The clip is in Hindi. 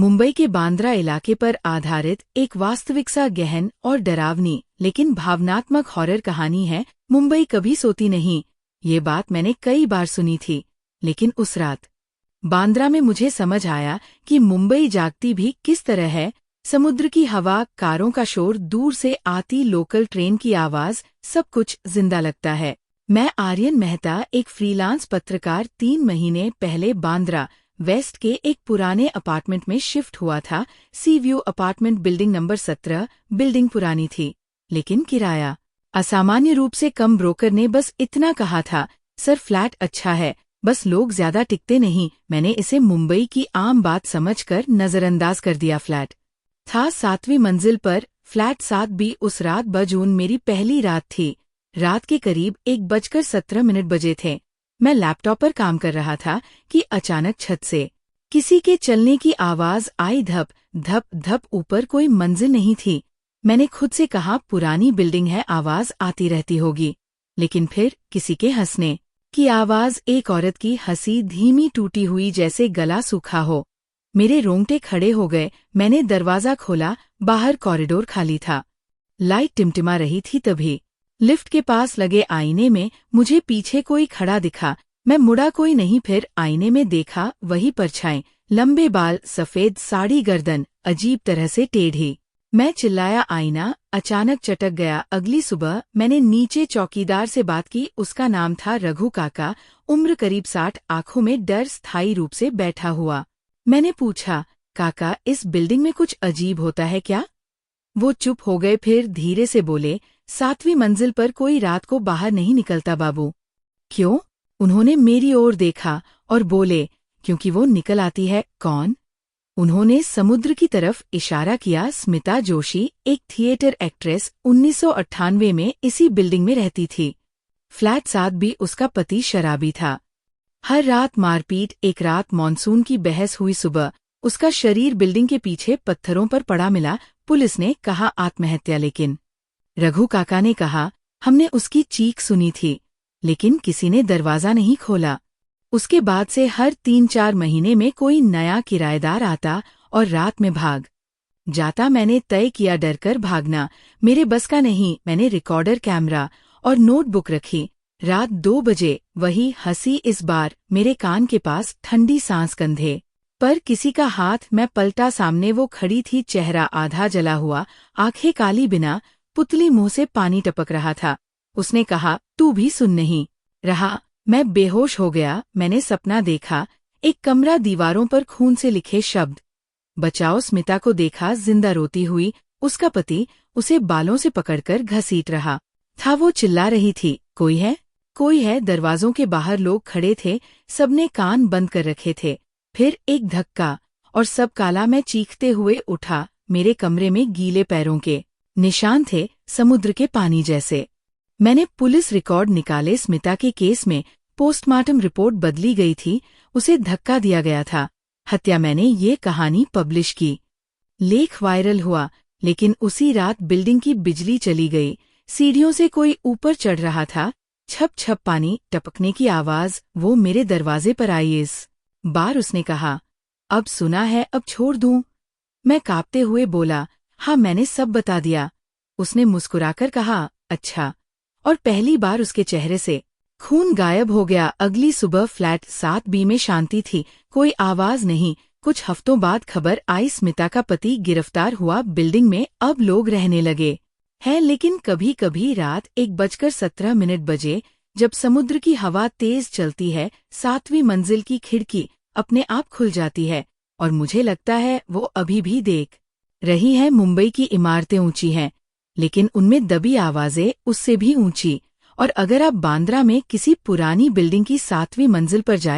मुंबई के बांद्रा इलाके पर आधारित एक वास्तविक सा गहन और डरावनी लेकिन भावनात्मक हॉरर कहानी है मुंबई कभी सोती नहीं। ये बात मैंने कई बार सुनी थी, लेकिन उस रात बांद्रा में मुझे समझ आया कि मुंबई जागती भी किस तरह है। समुद्र की हवा, कारों का शोर, दूर से आती लोकल ट्रेन की आवाज, सब कुछ जिंदा लगता है। मैं आर्यन मेहता, एक फ्रीलांस पत्रकार, 3 महीने पहले बांद्रा वेस्ट के एक पुराने अपार्टमेंट में शिफ्ट हुआ था। सी view apartment, building number 17। Building पुरानी थी, लेकिन किराया असामान्य रूप से कम। ब्रोकर ने बस इतना कहा था, सर फ्लैट अच्छा है, बस लोग ज्यादा टिकते नहीं। मैंने इसे मुंबई की आम बात समझकर नजरअंदाज कर दिया। फ्लैट था 7वीं मंजिल पर, फ्लैट 7B। उस रात बजून मेरी पहली रात थी। रात के करीब 1:17 बजे थे। मैं लैपटॉप पर काम कर रहा था कि अचानक छत से किसी के चलने की आवाज आई। धप धप धप। ऊपर कोई मंजिल नहीं थी। मैंने खुद से कहा, पुरानी बिल्डिंग है, आवाज आती रहती होगी। लेकिन फिर किसी के हंसने की आवाज, एक औरत की हंसी, धीमी, टूटी हुई, जैसे गला सूखा हो। मेरे रोंगटे खड़े हो गए। मैंने दरवाजा खोला। बाहर कॉरिडोर खाली था। लाइट टिमटिमा रही थी। तभी लिफ्ट के पास लगे आईने में मुझे पीछे कोई खड़ा दिखा। मैं मुड़ा, कोई नहीं। फिर आईने में देखा, वही परछाई, लंबे बाल, सफेद साड़ी, गर्दन अजीब तरह से टेढ़ी। मैं चिल्लाया, आईना अचानक चटक गया। अगली सुबह मैंने नीचे चौकीदार से बात की। उसका नाम था रघु काका, उम्र करीब 60, आंखों में डर स्थायी रूप से बैठा हुआ। मैंने पूछा, काका, इस बिल्डिंग में कुछ अजीब होता है क्या? वो चुप हो गए, फिर धीरे से बोले, 7वीं मंजिल पर कोई रात को बाहर नहीं निकलता बाबू। क्यों? उन्होंने मेरी ओर देखा और बोले, क्योंकि वो निकल आती है। कौन? उन्होंने समुद्र की तरफ इशारा किया। स्मिता जोशी, एक थिएटर एक्ट्रेस, 1998 में इसी बिल्डिंग में रहती थी। Flat 7B। उसका पति शराबी था। हर रात मारपीट। एक रात मॉनसून की बहस हुई। सुबह उसका शरीर बिल्डिंग के पीछे पत्थरों पर पड़ा मिला। पुलिस ने कहा आत्महत्या, लेकिन रघु काका ने कहा, हमने उसकी चीख सुनी थी, लेकिन किसी ने दरवाजा नहीं खोला। उसके बाद से हर 3-4 महीने में कोई नया किराएदार आता और रात में भाग जाता। मैंने तय किया, डरकर भागना मेरे बस का नहीं। मैंने रिकॉर्डर, कैमरा और नोटबुक रखी। रात 2 बजे वही हंसी, इस बार मेरे कान के पास, ठंडी सांस कंधे पर किसी का हाथ। मैं पलटा, सामने वो खड़ी थी, चेहरा आधा जला हुआ, आंखें काली, बिना पुतली, मुंह से पानी टपक रहा था। उसने कहा, तू भी सुन नहीं रहा? मैं बेहोश हो गया। मैंने सपना देखा, एक कमरा, दीवारों पर खून से लिखे शब्द, बचाओ। स्मिता को देखा, जिंदा रोती हुई। उसका पति उसे बालों से पकड़कर घसीट रहा था। वो चिल्ला रही थी, कोई है, कोई है। दरवाजों के बाहर लोग खड़े थे, सबने कान बंद कर रखे थे। फिर एक धक्का और सब काला। मैं चीखते हुए उठा। मेरे कमरे में गीले पैरों के निशान थे, समुद्र के पानी जैसे। मैंने पुलिस रिकॉर्ड निकाले। स्मिता के केस में पोस्टमार्टम रिपोर्ट बदली गई थी, उसे धक्का दिया गया था। हत्या। मैंने ये कहानी पब्लिश की, लेख वायरल हुआ, लेकिन उसी रात बिल्डिंग की बिजली चली गई। सीढ़ियों से कोई ऊपर चढ़ रहा था। छप छप पानी टपकने की आवाज। वो मेरे दरवाजे पर आई। इस बार उसने कहा, अब सुना है, अब छोड़ दूं? मैं कांपते हुए बोला, हाँ, मैंने सब बता दिया। उसने मुस्कुराकर कहा, अच्छा। और पहली बार उसके चेहरे से खून गायब हो गया। अगली सुबह फ्लैट 7B में शांति थी, कोई आवाज नहीं। कुछ हफ्तों बाद खबर आई, स्मिता का पति गिरफ्तार हुआ। बिल्डिंग में अब लोग रहने लगे हैं, लेकिन कभी कभी रात 1:17 बजे, जब समुद्र की हवा तेज चलती है, 7वीं मंजिल की खिड़की अपने आप खुल जाती है और मुझे लगता है वो अभी भी देख रही है। मुंबई की इमारतें ऊंची हैं, लेकिन उनमें दबी आवाजें उससे भी ऊंची। और अगर आप बांद्रा में किसी पुरानी बिल्डिंग की 7वीं मंजिल पर जाए